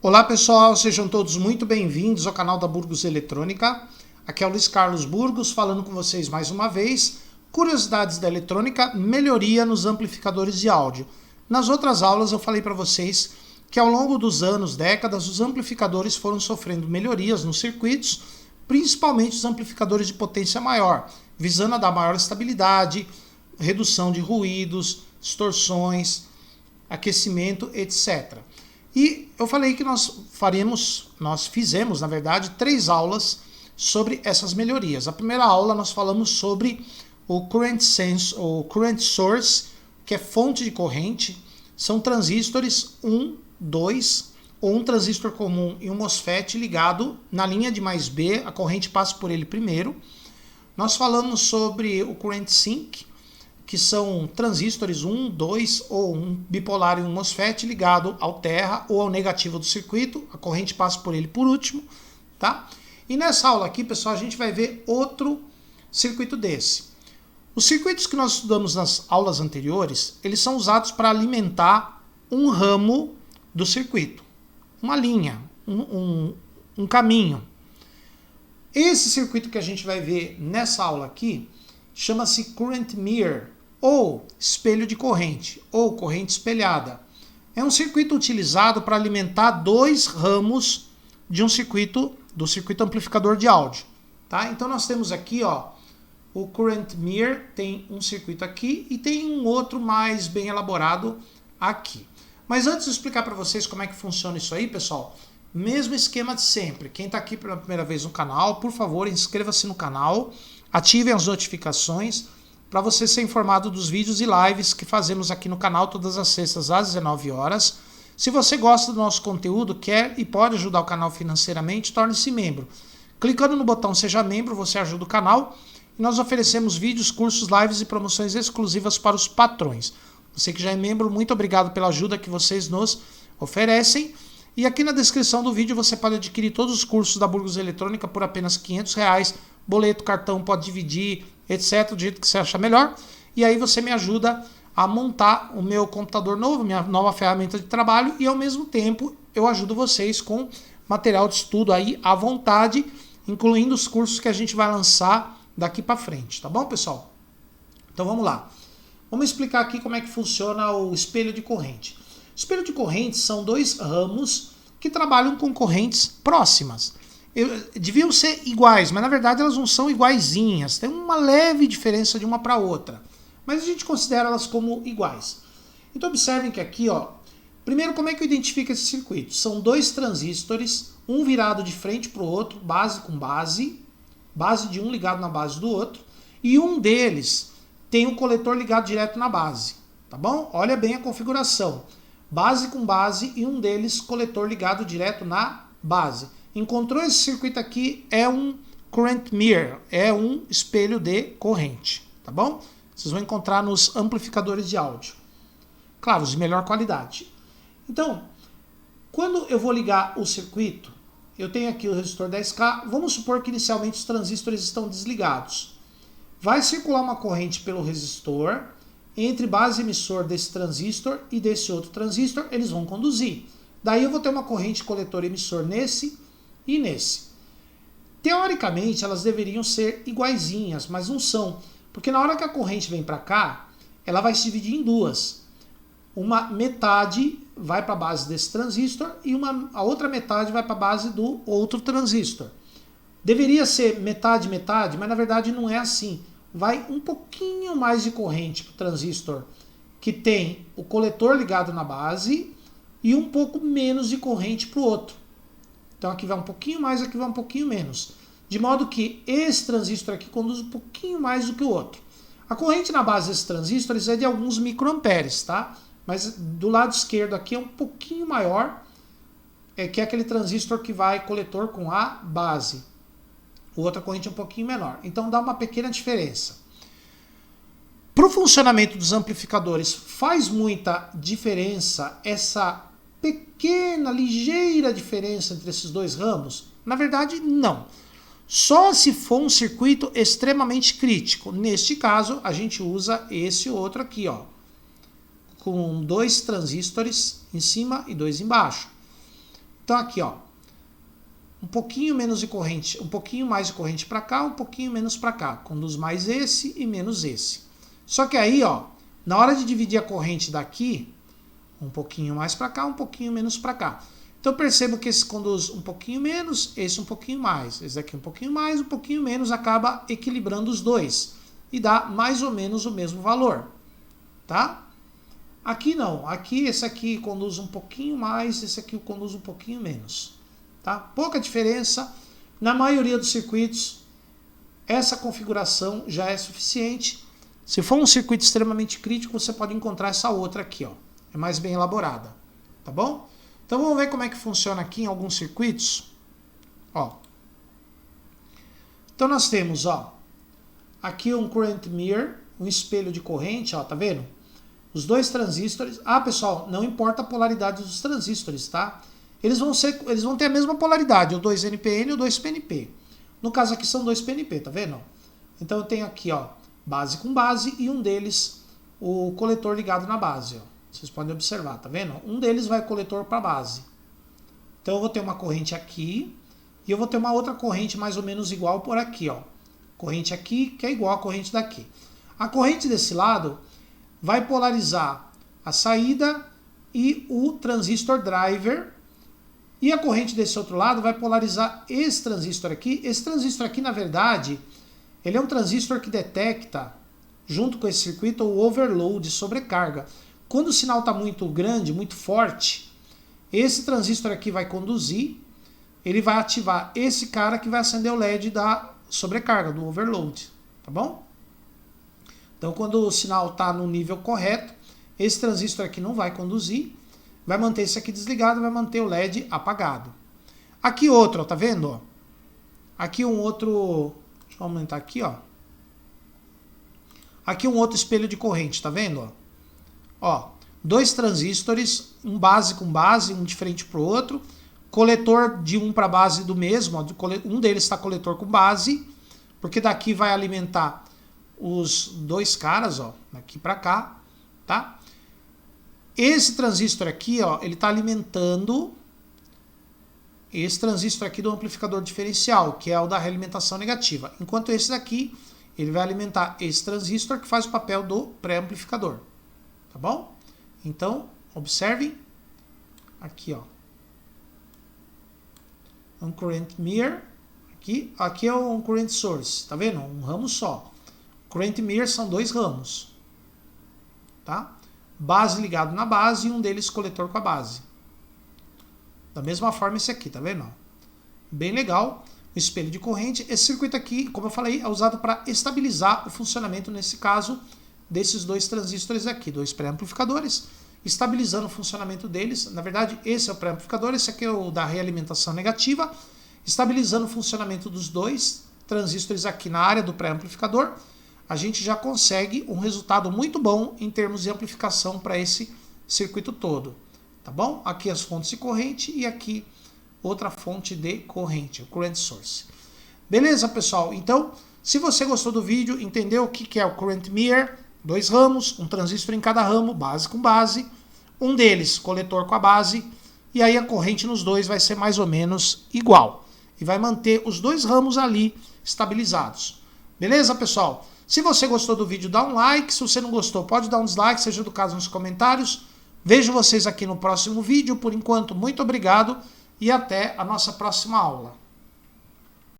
Olá pessoal, sejam todos muito bem-vindos ao canal da Burgos Eletrônica. Aqui é o Luiz Carlos Burgos falando com vocês mais uma vez. Curiosidades da eletrônica, melhoria nos amplificadores de áudio. Nas outras aulas eu falei para vocês que ao longo dos anos, décadas, os amplificadores foram sofrendo melhorias nos circuitos, principalmente os amplificadores de potência maior, visando a dar maior estabilidade, redução de ruídos, distorções, aquecimento, etc. E eu falei que nós fizemos, na verdade, 3 aulas sobre essas melhorias. A primeira aula nós falamos sobre o Current Sense, ou Current Source, que é fonte de corrente. São transistores 1, 2, ou um transistor comum e um MOSFET ligado na linha de mais B, a corrente passa por ele primeiro. Nós falamos sobre o Current Sink, que são transistores 1, 2 ou um bipolar e um MOSFET ligado ao terra ou ao negativo do circuito, a corrente passa por ele por último, tá? E nessa aula aqui, pessoal, a gente vai ver outro circuito desse. Os circuitos que nós estudamos nas aulas anteriores, eles são usados para alimentar um ramo do circuito, uma linha, um caminho. Esse circuito que a gente vai ver nessa aula aqui chama-se Current Mirror, ou espelho de corrente, ou corrente espelhada. É um circuito utilizado para alimentar 2 ramos de um circuito, do circuito amplificador de áudio. Tá? Então nós temos aqui, ó, o Current Mirror, tem um circuito aqui e tem um outro mais bem elaborado aqui. Mas antes de explicar para vocês como é que funciona isso aí, pessoal, mesmo esquema de sempre. Quem está aqui pela primeira vez no canal, por favor, inscreva-se no canal, ativem as notificações para você ser informado dos vídeos e lives que fazemos aqui no canal todas as sextas às 19 horas. Se você gosta do nosso conteúdo, quer e pode ajudar o canal financeiramente, torne-se membro. Clicando no botão Seja Membro, você ajuda o canal e nós oferecemos vídeos, cursos, lives e promoções exclusivas para os patrões. Você que já é membro, muito obrigado pela ajuda que vocês nos oferecem. E aqui na descrição do vídeo você pode adquirir todos os cursos da Burgos Eletrônica por apenas R$500, boleto, cartão, pode dividir, etc, do jeito que você achar melhor. E aí você me ajuda a montar o meu computador novo, minha nova ferramenta de trabalho, e ao mesmo tempo eu ajudo vocês com material de estudo aí à vontade, incluindo os cursos que a gente vai lançar daqui para frente, tá bom, pessoal? Então vamos lá. Vamos explicar aqui como é que funciona o espelho de corrente. Espelho de corrente são 2 ramos que trabalham com correntes próximas. Deviam ser iguais, mas na verdade elas não são iguaizinhas. Tem uma leve diferença de uma para outra. Mas a gente considera elas como iguais. Então observem que aqui, ó, primeiro como é que eu identifico esse circuito? São 2 transistores, um virado de frente para o outro, base com base, base de um ligado na base do outro, e um deles tem um coletor ligado direto na base. Tá bom? Olha bem a configuração. Base com base e um deles coletor ligado direto na base. Encontrou esse circuito aqui, é um Current Mirror, é um espelho de corrente, tá bom? Vocês vão encontrar nos amplificadores de áudio. Claro, os de melhor qualidade. Então, quando eu vou ligar o circuito, eu tenho aqui o resistor 10K, vamos supor que inicialmente os transistores estão desligados. Vai circular uma corrente pelo resistor, entre base emissor desse transistor e desse outro transistor, eles vão conduzir. Daí eu vou ter uma corrente coletor emissor nesse e nesse. Teoricamente elas deveriam ser iguaizinhas, mas não são, porque na hora que a corrente vem para cá, ela vai se dividir em 2. Uma metade vai para a base desse transistor e a outra metade vai para a base do outro transistor. Deveria ser metade, metade, mas na verdade não é assim. Vai um pouquinho mais de corrente para o transistor que tem o coletor ligado na base e um pouco menos de corrente para o outro. Então aqui vai um pouquinho mais, aqui vai um pouquinho menos. De modo que esse transistor aqui conduz um pouquinho mais do que o outro. A corrente na base desses transistores é de alguns microamperes, tá? Mas do lado esquerdo aqui é um pouquinho maior, que é aquele transistor que vai coletor com a base. O outra corrente é um pouquinho menor. Então dá uma pequena diferença. Para o funcionamento dos amplificadores, faz muita diferença essa pequena, ligeira diferença entre esses 2 ramos? Na verdade, não. Só se for um circuito extremamente crítico. Neste caso, a gente usa esse outro aqui, ó, com 2 transistores em cima e 2 embaixo. Então aqui, ó, um pouquinho menos de corrente, um pouquinho mais de corrente para cá, um pouquinho menos para cá. Conduz mais esse e menos esse. Só que aí, ó, na hora de dividir a corrente daqui, um pouquinho mais para cá, um pouquinho menos para cá. Então eu percebo que esse conduz um pouquinho menos, esse um pouquinho mais. Esse daqui um pouquinho mais, um pouquinho menos, acaba equilibrando os dois. E dá mais ou menos o mesmo valor. Tá? Aqui não. Aqui esse aqui conduz um pouquinho mais, esse aqui conduz um pouquinho menos. Tá? Pouca diferença. Na maioria dos circuitos, essa configuração já é suficiente. Se for um circuito extremamente crítico, você pode encontrar essa outra aqui, ó. É mais bem elaborada. Tá bom? Então vamos ver como é que funciona aqui em alguns circuitos. Ó. Então nós temos, ó, aqui um current mirror, um espelho de corrente, ó, tá vendo? Os dois transistores. Ah, pessoal, não importa a polaridade dos transistores, tá? Eles vão ter a mesma polaridade, o 2NPN e o 2PNP. No caso aqui são 2 PNP, tá vendo? Então eu tenho aqui, ó, base com base e um deles o coletor ligado na base, ó. Vocês podem observar, tá vendo? Um deles vai coletor para base. Então eu vou ter uma corrente aqui e eu vou ter uma outra corrente mais ou menos igual por aqui, ó. Corrente aqui que é igual à corrente daqui. A corrente desse lado vai polarizar a saída e o transistor driver. E a corrente desse outro lado vai polarizar esse transistor aqui. Esse transistor aqui, na verdade, ele é um transistor que detecta, junto com esse circuito, o overload, sobrecarga. Quando o sinal está muito grande, muito forte, esse transistor aqui vai conduzir, ele vai ativar esse cara que vai acender o LED da sobrecarga, do overload, tá bom? Então, quando o sinal está no nível correto, esse transistor aqui não vai conduzir, vai manter esse aqui desligado, vai manter o LED apagado. Aqui outro, ó, tá vendo? Ó? Aqui um outro, deixa eu aumentar aqui, ó. Aqui um outro espelho de corrente, tá vendo? Ó, dois transistores, um base com base, um de frente para o outro, coletor de um para base do mesmo, ó, um deles está coletor com base, porque daqui vai alimentar os dois caras, ó, daqui para cá, tá? Esse transistor aqui, ó, ele está alimentando esse transistor aqui do amplificador diferencial, que é o da realimentação negativa. Enquanto esse daqui, ele vai alimentar esse transistor que faz o papel do pré-amplificador. Tá bom? Então, observem. Aqui, ó. Um current mirror. Aqui é um current source. Tá vendo? Um ramo só. Current mirror são dois ramos. Tá? Base ligado na base e um deles coletor com a base. Da mesma forma esse aqui, tá vendo? Bem legal. O espelho de corrente. Esse circuito aqui, como eu falei, é usado para estabilizar o funcionamento, nesse caso, desses dois transistores aqui, dois pré-amplificadores, estabilizando o funcionamento deles. Na verdade, esse é o pré-amplificador, esse aqui é o da realimentação negativa, estabilizando o funcionamento dos dois transistores aqui na área do pré-amplificador. A gente já consegue um resultado muito bom em termos de amplificação para esse circuito todo. Tá bom? Aqui as fontes de corrente e aqui outra fonte de corrente, o current source. Beleza, pessoal? Então, se você gostou do vídeo, entendeu o que é o current mirror, dois ramos, um transistor em cada ramo, base com base, um deles coletor com a base, e aí a corrente nos dois vai ser mais ou menos igual. E vai manter os dois ramos ali estabilizados. Beleza, pessoal? Se você gostou do vídeo, dá um like. Se você não gostou, pode dar um dislike, seja do caso nos comentários. Vejo vocês aqui no próximo vídeo. Por enquanto, muito obrigado e até a nossa próxima aula.